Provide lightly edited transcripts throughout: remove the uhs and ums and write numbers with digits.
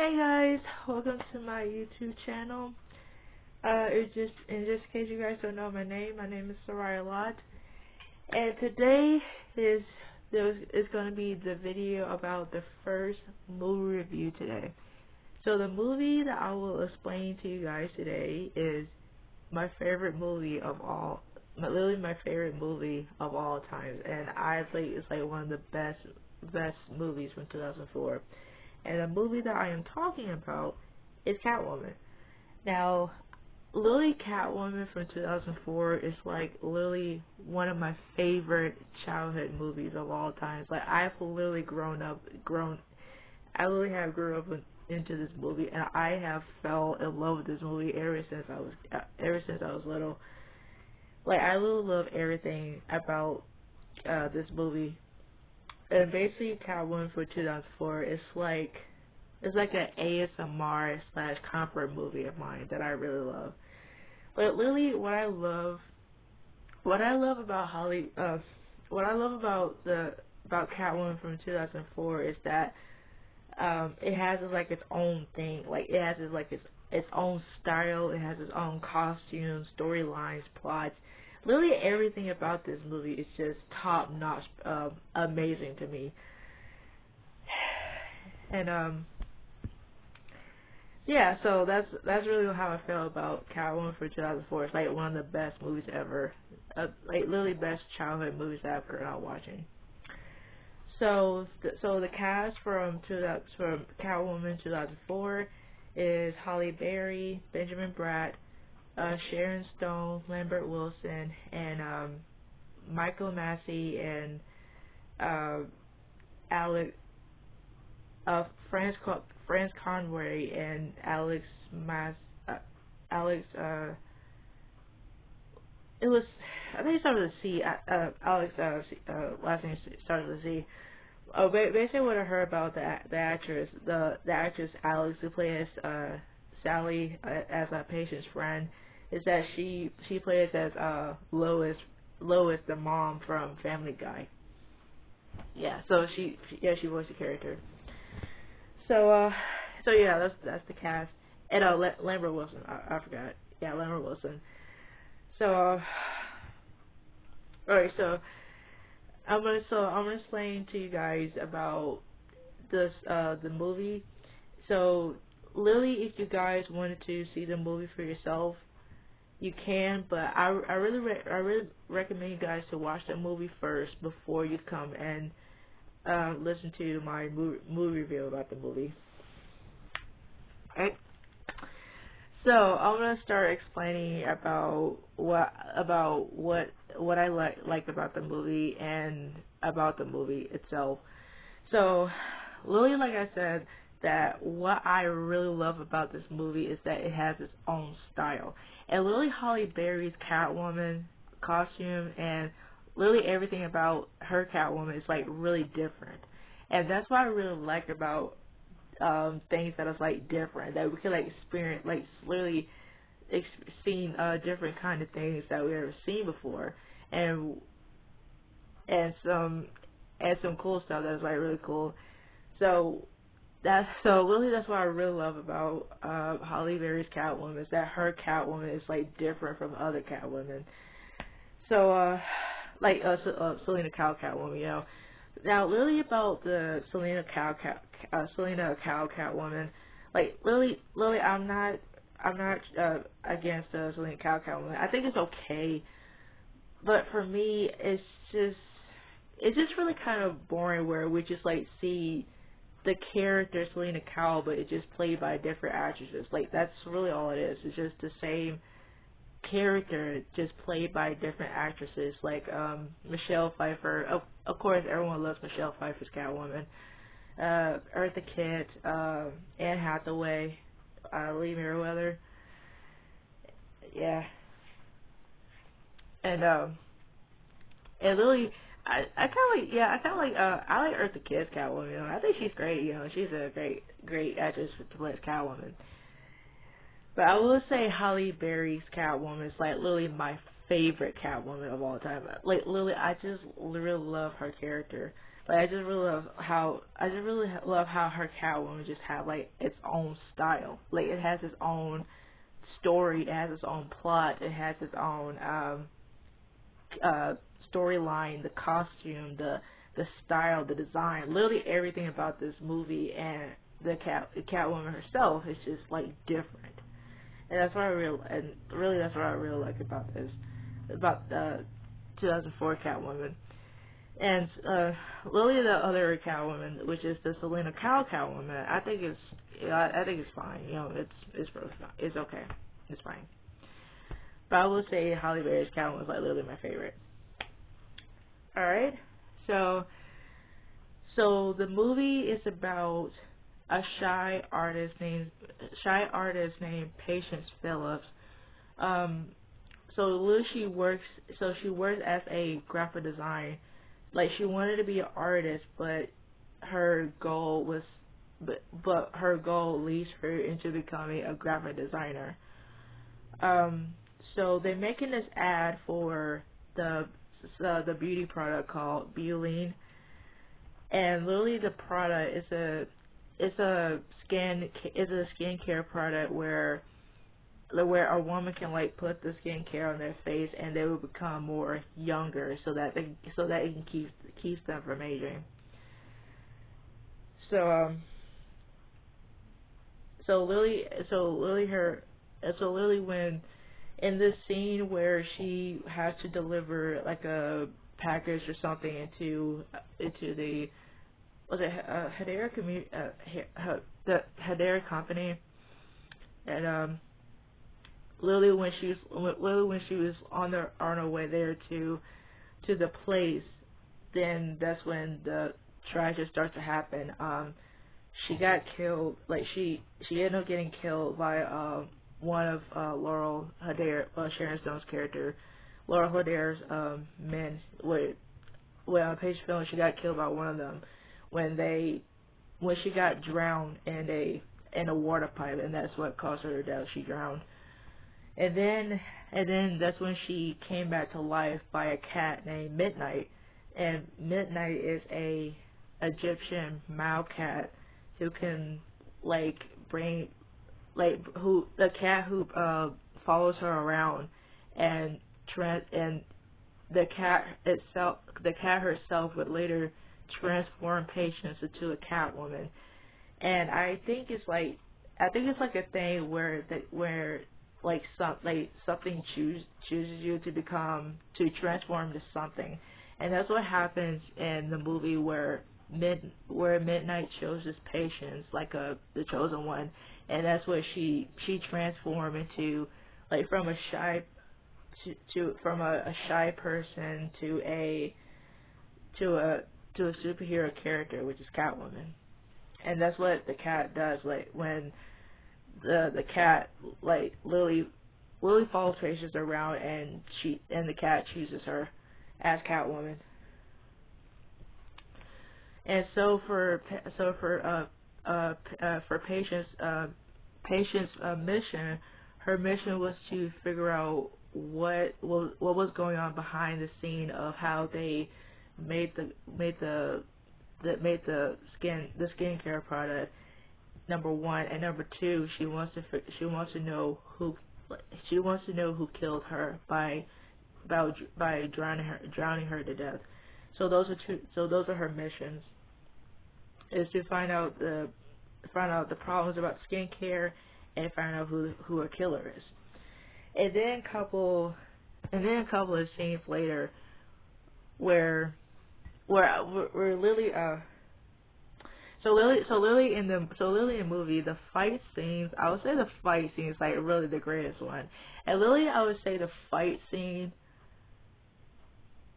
Hey guys, welcome to my YouTube channel. It's just in case you guys don't know my name is Soraya Lot, and today is going to be the video about the first movie review today. So the movie that I will explain to you guys today is my favorite movie of all, literally my favorite movie of all times, and I think it's like one of the best movies from 2004. And the movie that I am talking about is Catwoman. Now, literally Catwoman from 2004 is like literally one of my favorite childhood movies of all time. Like I've literally I literally have grew up into this movie, and I have fell in love with this movie ever since I was little. Like I literally love everything about this movie. And basically, Catwoman for 2004 is like an ASMR / comfort movie of mine that I really love. But literally, what I love about about Catwoman from 2004 is that it has like its own thing. Like it has its own style. It has its own costumes, storylines, plots. Literally everything about this movie is just top notch, amazing to me. And yeah, so that's really how I feel about Catwoman for 2004. It's like one of the best movies ever, like literally best childhood movies that I've grown up watching. So the cast from Catwoman 2004 is Halle Berry, Benjamin Bratt, Sharon Stone, Lambert Wilson, and Michael Massey, and Alex, Franz Conway, and Alex. It was, I think it started with a C. Alex, last name started with a C. Basically, what I heard about the actress Alex, who plays Sally as a patient's friend, is that she plays as Lois, the mom from Family Guy. Yeah, so she voiced the character. So yeah, that's the cast. And Lambert Wilson, I forgot. Yeah, Lambert Wilson. So alright, so I'm gonna explain to you guys about this the movie. So literally, if you guys wanted to see the movie for yourself, you can, but I really recommend you guys to watch the movie first before you come and listen to my movie review about the movie. Alright. So I'm gonna start explaining about what I like about the movie and about the movie itself. So, literally, like I said, that what I really love about this movie is that it has its own style. And literally, Halle Berry's Catwoman costume and literally everything about her Catwoman is like really different, and that's what I really like about things that is like different, that we can like experience, like literally seeing different kind of things that we've ever seen before, and some cool stuff that's like really cool. So really that's what I really love about Halle Berry's Catwoman, is that her Catwoman is like different from other Catwomen. So like Selena Kyle Catwoman, you know. Now, really about the Selena Kyle Catwoman, like really, I'm not against Selena Kyle Catwoman. I think it's okay, but for me, it's just really kind of boring where we just like see the character Selena Kyle, but it's just played by different actresses. Like that's really all it is. It's just the same character just played by different actresses, like Michelle Pfeiffer. Of course, everyone loves Michelle Pfeiffer's Catwoman. Eartha Kitt, Anne Hathaway, Lee Meriwether. Yeah, and Lily. I kind of like I like Eartha Kitt's Catwoman. You know, I think she's great. You know, she's a great actress to play as Catwoman. But I will say Halle Berry's Catwoman is like literally my favorite Catwoman of all time. Like literally, I just really love her character. Like I just really love how her Catwoman just have like its own style. Like it has its own story, it has its own plot, it has its own uh storyline, the costume, the style, the design, literally everything about this movie and the Catwoman herself is just like different. And that's what I really like about this, about the 2004 Catwoman. And Lily, the other Catwoman, which is the Selena Kyle Catwoman, I think it's fine. You know, it's really fine. It's okay. It's fine. But I will say Halle Berry's Catwoman was like literally my favorite. All right. So the movie is about a shy artist named Patience Phillips. Um, so Lily, she works as a graphic designer. Like she wanted to be an artist, but her goal was, but her goal leads her into becoming a graphic designer. Um, so they're making this ad for the beauty product called Beuline, and literally the product is a skincare product where a woman can like put the skincare on their face and they will become more younger so that it can keeps them from aging. So so Lily when in this scene where she has to deliver like a package or something into the was it Hedera the Hedera company, and Lily when she was on her way there to the place, then that's when the tragedy starts to happen. She got killed. Like she ended up getting killed by one of Laurel Hedera, Sharon Stone's character, Laurel Hedera's men. Well, Paige Film, she got killed by one of them when she got drowned in a water pipe, and that's what caused her to death. She drowned. And then that's when she came back to life by a cat named Midnight. And Midnight is a Egyptian male cat who can like bring who the cat who follows her around and and the cat herself would later transform Patience into a Catwoman. And I think it's like a thing where something chooses you to transform to something, and that's what happens in the movie where Midnight chooses Patience the chosen one, and that's what she transformed into, like from a shy from a shy person to a superhero character, which is Catwoman. And that's what the cat does. Like when the cat Lily follows Patience around, and the cat chooses her as Catwoman. And for Patience mission, her mission was to figure out what was going on behind the scene of how they made the skincare product. Number one, and number two, she wants to know who killed her by drowning her to death. So those are her missions, is to find out the problems about skincare and find out who her killer is. And then a couple of scenes later where Lily Lily in the movie, the fight scenes, I would say the fight scene is like really the greatest one. And Lily, I would say the fight scene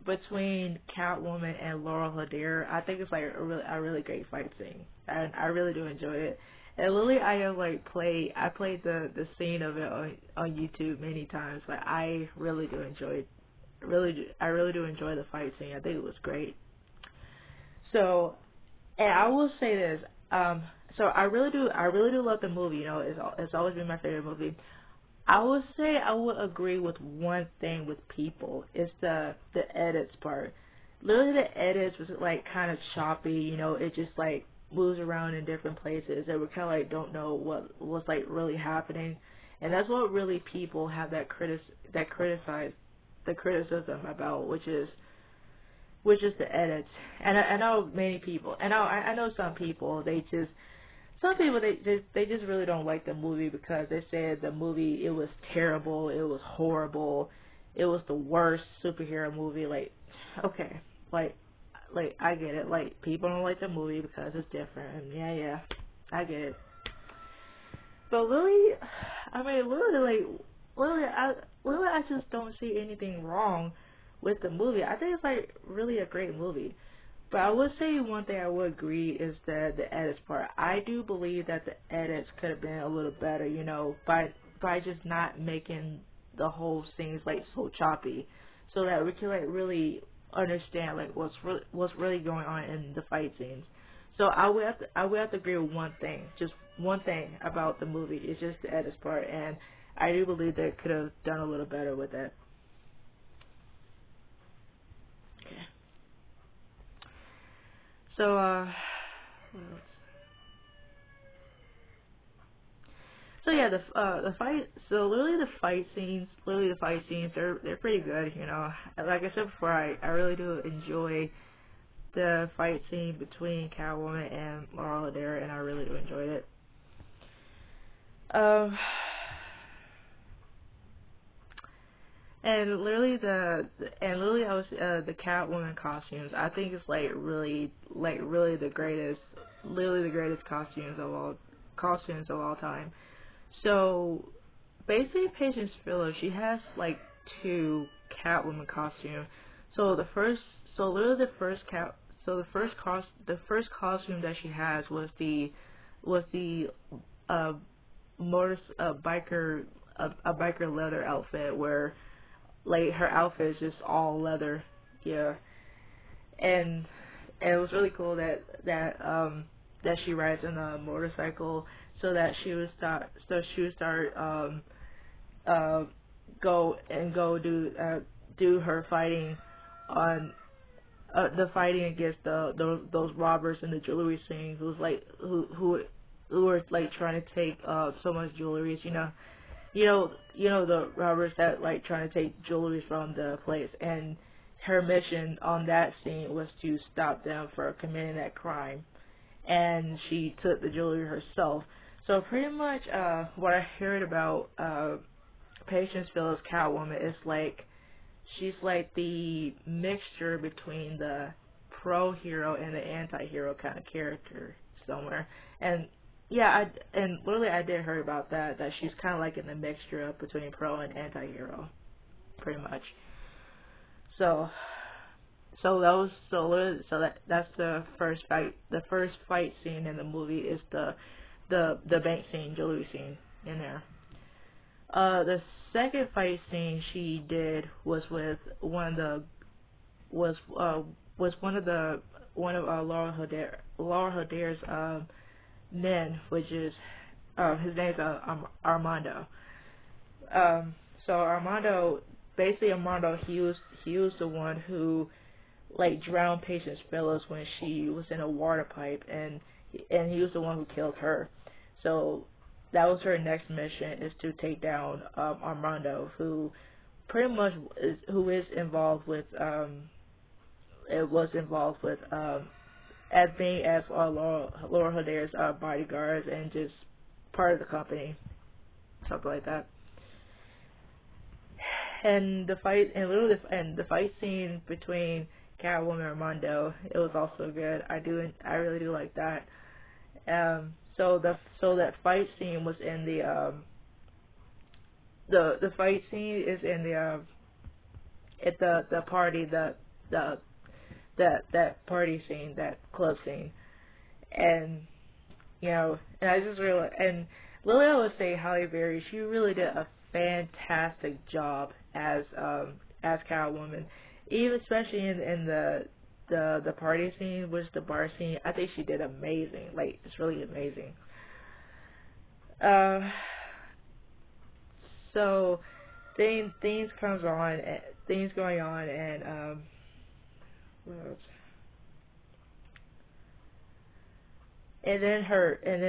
between Catwoman and Laurel Hedera, I think it's like a really great fight scene, and I really do enjoy it. And Lily, I played the scene of it on YouTube many times, but I really do enjoy the fight scene. I think it was great. So, and I will say this, so I really do love the movie. You know, it's always been my favorite movie. I would say I would agree with one thing with people. It's the edits part. Literally the edits was like kind of choppy, it just like moves around in different places and we kinda like don't know what was like really happening. And that's what really people have that criticize the criticism about, which is the edits. And I know many people, and I know some people, they just really don't like the movie because they said the movie, it was terrible, it was horrible, it was the worst superhero movie. Like, okay, like I get it. Like, people don't like the movie because it's different, and yeah, I get it. But Lily, I mean, Lily, I just don't see anything wrong with the movie. I think it's like really a great movie. But I would say one thing I would agree is the edits part. I do believe that the edits could have been a little better, by just not making the whole scenes like so choppy, so that we can like really understand like what's really going on in the fight scenes. So I would have to agree with one thing, just one thing about the movie. It's just the edits part, and I do believe they could have done a little better with that. So what else? So yeah, the fight. So literally the fight scenes, they're pretty good. Like I said before, I really do enjoy the fight scene between Catwoman and Laura Dare, and I really do enjoy it. Um, and literally I was the Catwoman costumes. I think it's like really the greatest, literally the greatest costumes of all time. So basically, Patience Phillips, she has like two Catwoman costumes. So the first, so literally the first cat, so the first costume that she has was the uh motor biker a biker leather outfit where like her outfit is just all leather, yeah, and and it was really cool that she rides on a motorcycle so that she would start uh go do her fighting on the fighting against those robbers in the jewelry scene who were like trying to take so much jewelry, the robbers that like trying to take jewelry from the place, and her mission on that scene was to stop them for committing that crime, and she took the jewelry herself. So pretty much what I heard about Patience Phillips Catwoman is like she's like the mixture between the pro hero and the anti hero kind of character somewhere. And yeah, and literally I did hear about that she's kind of like in the mixture of between pro and anti hero, pretty much. So that's the first fight scene in the movie is the bank scene, jewelry scene in there. The second fight scene she did was with was uh was one of Laura Hodder's men, which is his name's Armando. Um, so Armando, he was the one who like drowned Patience Phillips when she was in a water pipe, and he was the one who killed her. So that was her next mission, is to take down Armando, who pretty much who is involved with it was involved with as being as Laura Hodder's bodyguards and just part of the company, something like that. And the fight scene between Catwoman and Armando, it was also good. I really do like that. So that fight scene was in the fight scene is in at the party, the that party scene, that club scene, and and I just realized, and Lily, I would say Halle Berry, she really did a fantastic job as Catwoman, even especially in the party scene, which the bar scene. I think she did amazing. Like, it's really amazing. Uh, so things things going on, and what else? And then and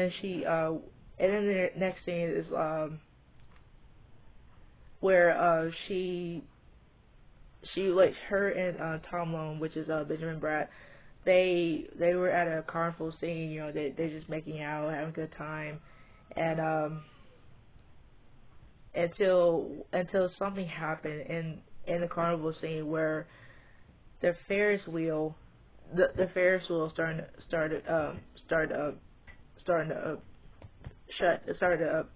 then the next scene is where she like her and Tom Lone, which is Benjamin Bratt, they were at a carnival scene. You know, they're just making out, having a good time, and until something happened in the carnival scene where the Ferris wheel the Ferris wheel started starting to shut. It started to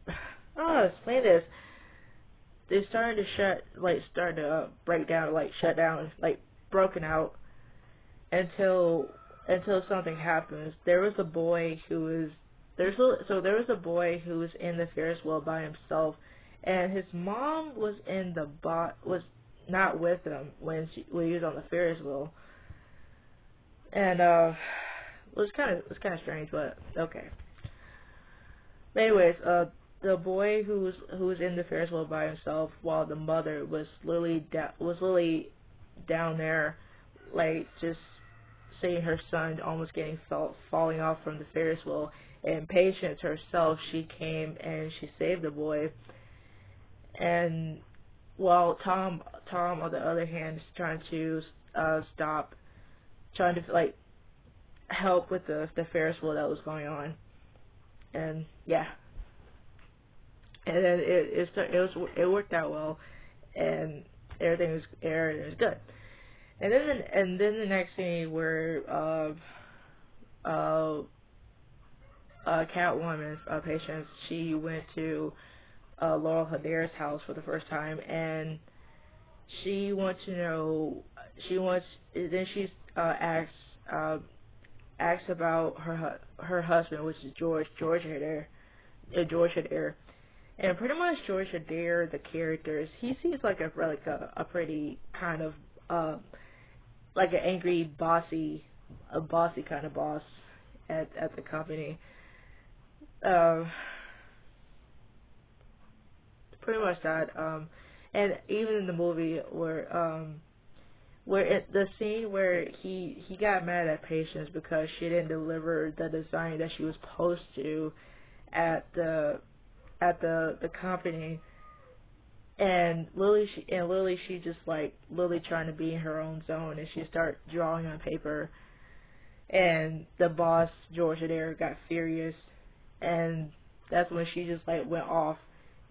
I don't know how to explain this. They started to started to break down, like shut down, like broken out until something happens. There was a boy who was there was a boy who was in the Ferris wheel by himself, and his mom was was not with him when he was on the Ferris wheel, and it was kind of strange, but okay. But anyways, the boy who was in the Ferris wheel by himself, while the mother was literally down there, like just seeing her son almost falling off from the Ferris wheel. And Patience herself, she came and she saved the boy. And while Tom on the other hand is trying to trying to like help with the Ferris wheel that was going on. And yeah. And then it worked out well, and everything was good. And then the next scene where Catwoman, Patience, she went to Laurel Hedera's house for the first time, and she wants to know. Then she asks about her husband, which is George Hedera. And pretty much George Adair, the characters, he seems like a pretty kind of like an angry, bossy kind of boss at the company. Pretty much that. And even in the movie where the scene where he got mad at Patience because she didn't deliver the design that she was supposed to at the company, and Lily she just like Lily trying to be in her own zone, and she started drawing on paper, and the boss George Adair got furious, and that's when she just like went off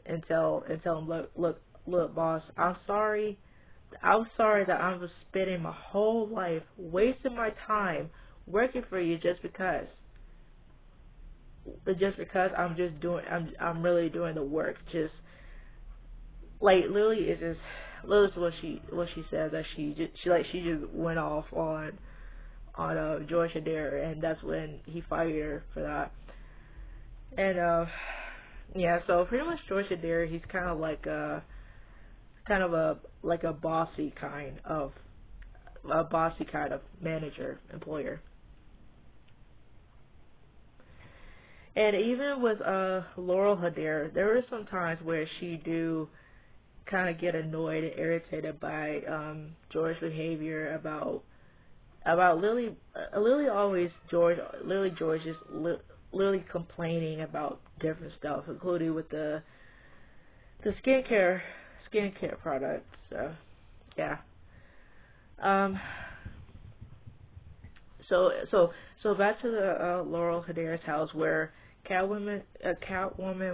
and tell him, look boss, I'm sorry that I was spending my whole life wasting my time working for you just because I'm really doing the work. Just like Lily's what she says, that she just went off on George Adair, and that's when he fired her for that. And yeah, so pretty much George Adair, he's kind of a bossy kind of manager, employer. And even with Laurel Hedera, there were some times where she do kind of get annoyed and irritated by George's behavior about Lily. George is Lily complaining about different stuff, including with the skincare products. So yeah. So back to the Laurel Hedera's house, where Catwoman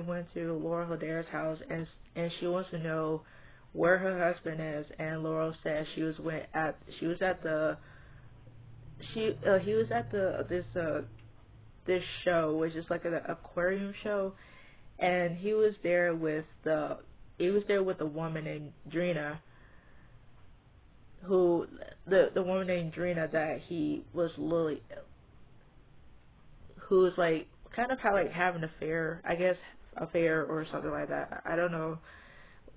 went to Laurel Hedera's house, and she wants to know where her husband is, and Laurel says he was at this show, which is like an aquarium show, and he was there with a woman named Drina, who the woman named Drina that he was Lily, who was like kind of having an affair, I guess, or something like that. I don't know.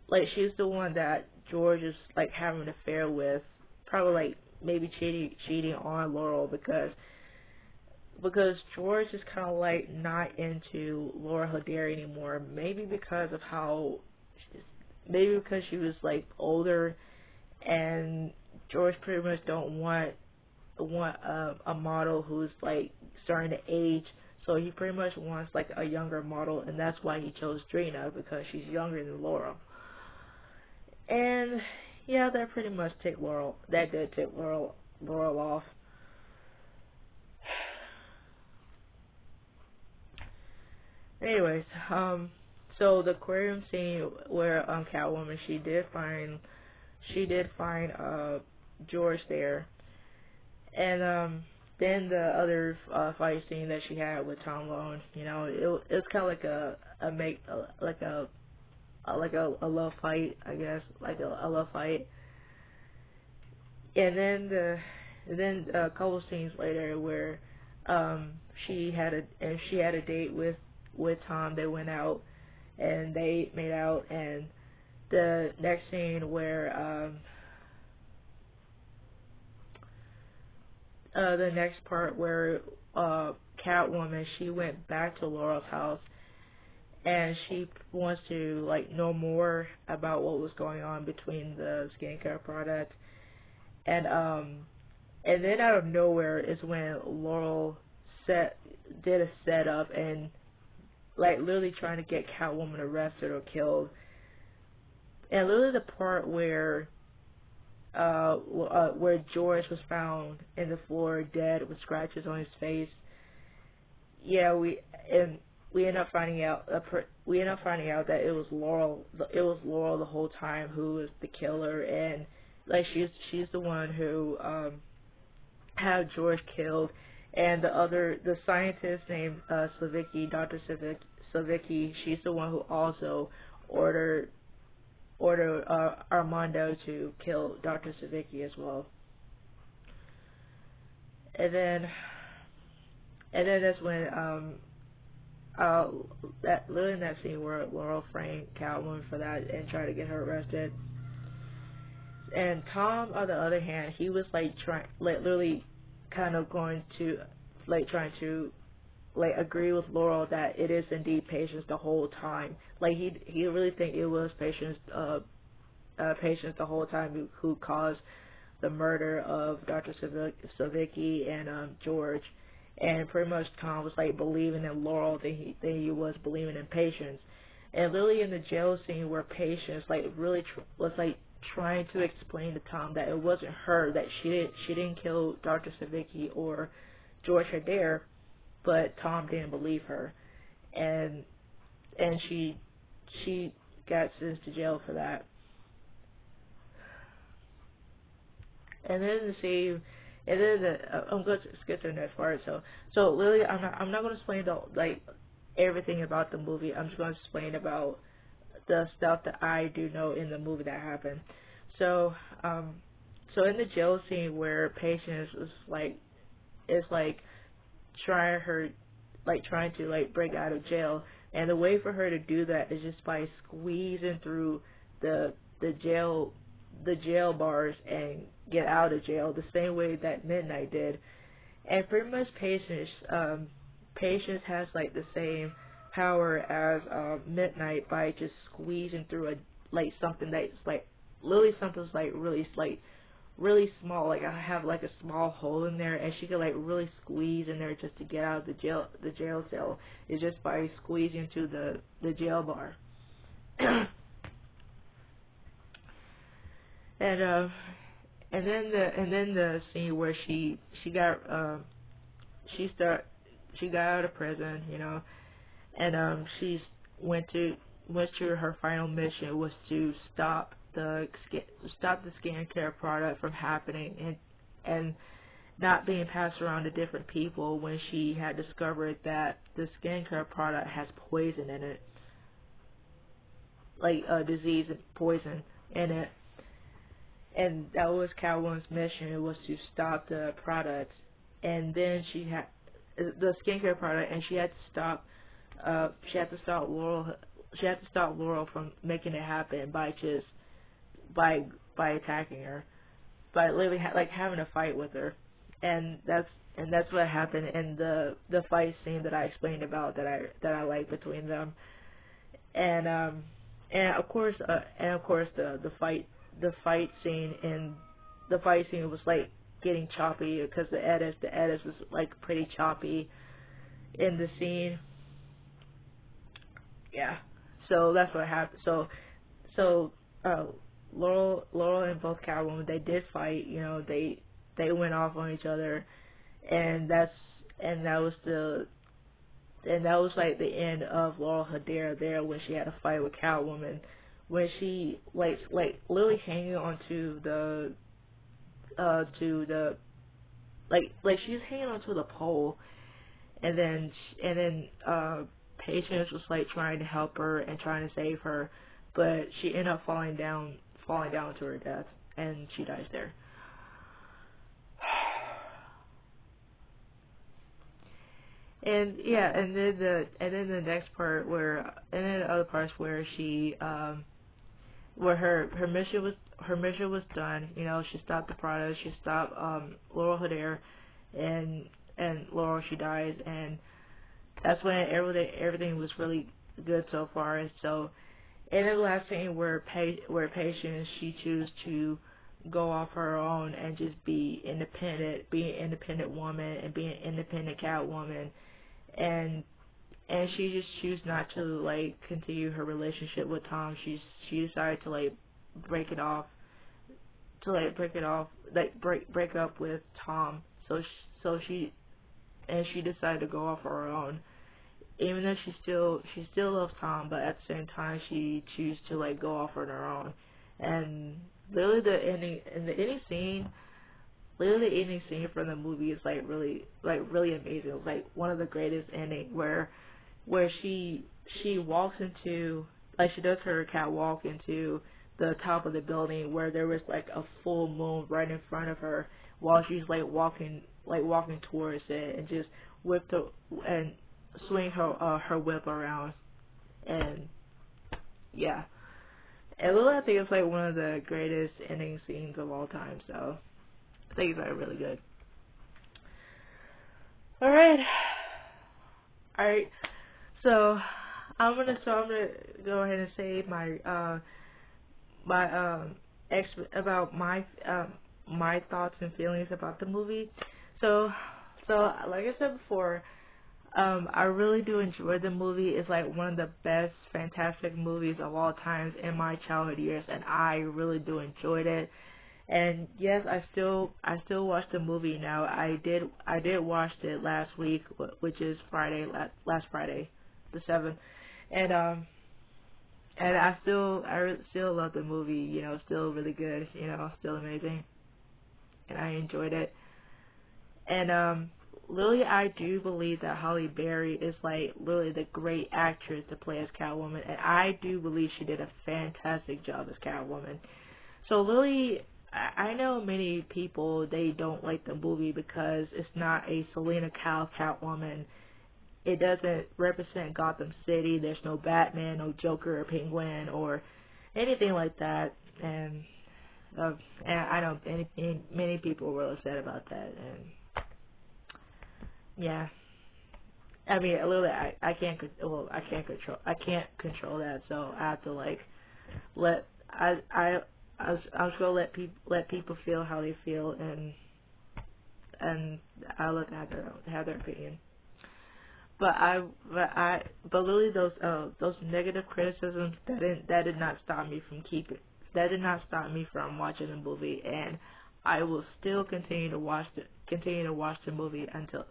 Like, she's the one that George is like having an affair with, probably like maybe cheating on Laurel, because George is kind of like not into Laura Hedera anymore. Maybe because of how maybe because she was like older, and George pretty much don't want a model who's like starting to age. So he pretty much wants like a younger model, and that's why he chose Drina, because she's younger than Laurel. And yeah, that pretty much took Laurel. That did take Laurel off. Anyways, so the aquarium scene where Catwoman, she did find George there, and then the other fight scene that she had with Tom Lone, it was kind of like a love fight, I guess, like a love fight. And then a couple scenes later where she had a date with Tom. They went out and they made out, and the next scene where the next part where Catwoman, she went back to Laurel's house, and she wants to like know more about what was going on between the skincare product, and then out of nowhere is when Laurel did a setup and like literally trying to get Catwoman arrested or killed, and literally the part where George was found in the floor dead with scratches on his face. Yeah, we end up finding out that it was Laurel. It was Laurel the whole time who was the killer, and like she's the one who had George killed, and the scientist named Savicki, Dr. Savicki, she's the one who also ordered Armando to kill Dr. Savicki as well. And then that's when literally in that scene where Laurel framed Catwoman for that and tried to get her arrested. And Tom, on the other hand, he was like literally kind of going to trying to agree with Laurel that it is indeed Patience the whole time. Like he really think it was Patience Patience the whole time who caused the murder of Dr. Savicki and George. And pretty much Tom was like believing in Laurel than he was believing in Patience. And literally in the jail scene where Patience really was trying to explain to Tom that it wasn't her, that she didn't kill Dr. Savicki or George Adair, but Tom didn't believe her, and she got sentenced to jail for that. And then I'm going to skip to the next part. So literally, I'm not going to explain everything about the movie. I'm just going to explain about the stuff that I do know in the movie that happened. So in the jail scene where Patience is trying to break out of jail, and the way for her to do that is just by squeezing through the jail bars and get out of jail the same way that Midnight did. And pretty much Patience has the same power as Midnight by just squeezing through something that's really small. I have a small hole in there, and she could really squeeze in there just to get out of the jail cell. It's just by squeezing through the jail bar. And then the scene where she got out of prison, and she went to her final mission was to stop the skincare product from happening and not being passed around to different people, when she had discovered that the skincare product has poison in it, disease and poison in it. And that was Catwoman's mission. It was to stop the product, and then she had the skincare product, and she had to stop Laurel. She had to stop Laurel from making it happen by attacking her, by literally having a fight with her, and that's what happened in the fight scene that I explained about that I like between them. And and of course the fight scene and the fight scene was like getting choppy because the edits was like pretty choppy in the scene. Yeah. So that's what happened. So uh Laurel and both Catwoman, they did fight, they went off on each other, and that was like the end of Laurel Hedera there when she had a fight with Catwoman, when she like literally hanging onto the to the like she's hanging onto the pole, and then Patience was like trying to help her and trying to save her, but she ended up falling down to her death, and she dies there. And yeah, and then the next part where and then the other parts where she where her mission was done. She stopped the product. She stopped Laurel Hedera, and Laurel, she dies, and that's when everything was really good so far. And so, and then the last scene where Patience, she chooses to go off her own and just be an independent woman and be an independent Catwoman, and she just choose not to like continue her relationship with Tom. She decided to like break it off, like break up with Tom. So she decided to go off on her own, even though she still loves Tom, but at the same time she chooses to like go off on her own. And literally the ending scene from the movie is really amazing. It's like one of the greatest ending where she walks into, like, she does her catwalk into the top of the building where there was like a full moon right in front of her while she's like walking towards it, and just whip the and swing her whip around. And yeah, and really I think it's like one of the greatest ending scenes of all time, so I think it's like really good. Alright, so I'm gonna go ahead and say my thoughts and feelings about the movie. So like I said before, I really do enjoy the movie. It's like one of the best fantastic movies of all times in my childhood years, and I really do enjoyed it. And yes, I still watch the movie now. I did watch it last week, which is last Friday, the 7th. And I still love the movie. Still really good. Still amazing, and I enjoyed it. And Lily, I do believe that Halle Berry is like really the great actress to play as Catwoman, and I do believe she did a fantastic job as Catwoman. So Lily, I know many people, they don't like the movie because it's not a Selena Kyle Catwoman. It doesn't represent Gotham City. There's no Batman, no Joker or Penguin or anything like that. And I know many people were upset about that. And yeah, I mean, literally, I can't control that. So I have to like let I was gonna let people feel how they feel, and I let them have their opinion. But literally those negative criticisms, that did not stop me from watching the movie, and I will still continue to watch the movie until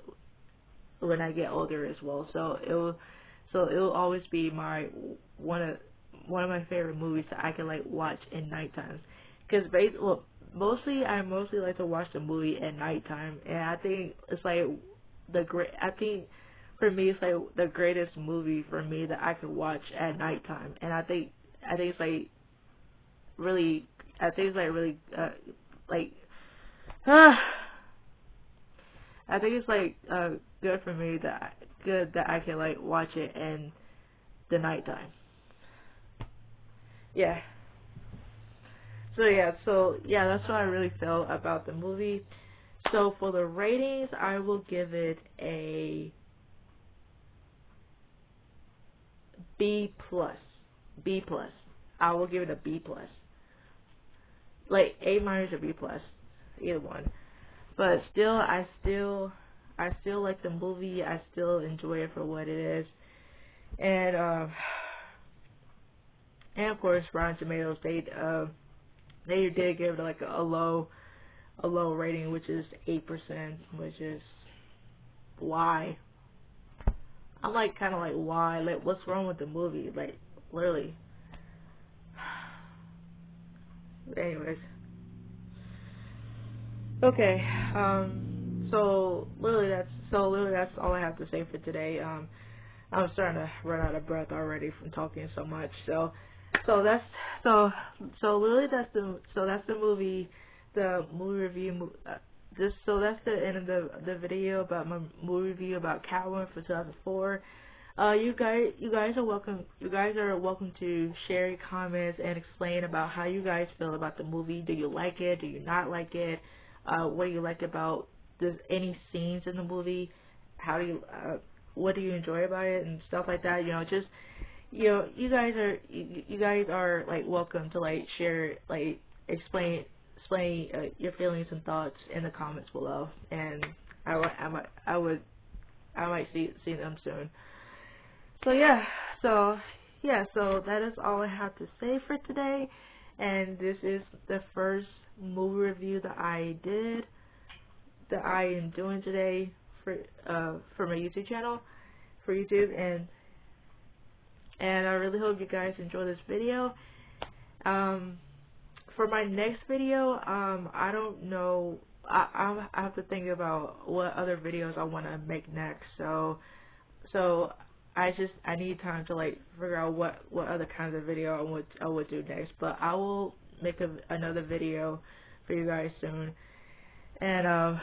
when I get older as well. So it will always be my one of one of my favorite movies that I can like watch in nighttime. Because I mostly like to watch the movie at nighttime, and I think it's like I think for me it's like the greatest movie for me that I can watch at nighttime. And I think it's like really I think it's like really like I think it's like good for me that I can like watch it in the nighttime. Yeah. So yeah, that's what I really felt about the movie. So for the ratings, I will give it a B plus. B plus. I will give it a B plus. Like A minus or B plus, either one. But still, I still like the movie. I still enjoy it for what it is. And of course, Rotten Tomatoes, they did give it like a low rating, which is 8%, which is why. I'm like kind of like, why? Like, what's wrong with the movie? Like, literally. But anyways, okay. So literally that's all I have to say for today. I'm starting to run out of breath already from talking so much. So literally that's the movie review. So that's the end of the video about my movie review about Catwoman for 2004. You guys are welcome. You guys are welcome to share your comments and explain about how you guys feel about the movie. Do you like it? Do you not like it? What do you like about any scenes in the movie? How do you what do you enjoy about it and stuff like that? You guys are like welcome to like share, like explain your feelings and thoughts in the comments below, and I might see them soon. So that is all I have to say for today, and this is the first movie review that I am doing today for my YouTube channel, for YouTube, and I really hope you guys enjoy this video. For my next video, I don't know. I have to think about what other videos I want to make next. So I need time to like figure out what other kinds of video I would do next. But I will make another video for you guys soon, and I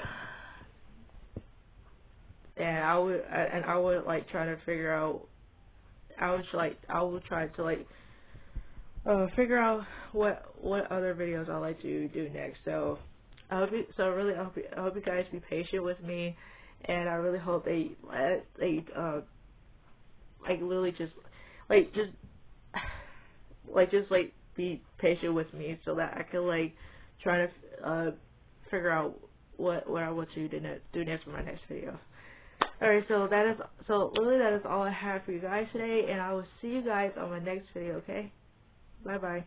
would like try to figure out. I will try to like figure out what other videos I like to do next. So I hope you guys be patient with me, and I really hope they like literally just be patient with me so that I can like try to figure out what I want to do next for my next video. Alright, so literally that is all I have for you guys today, and I will see you guys on my next video, okay? Bye bye.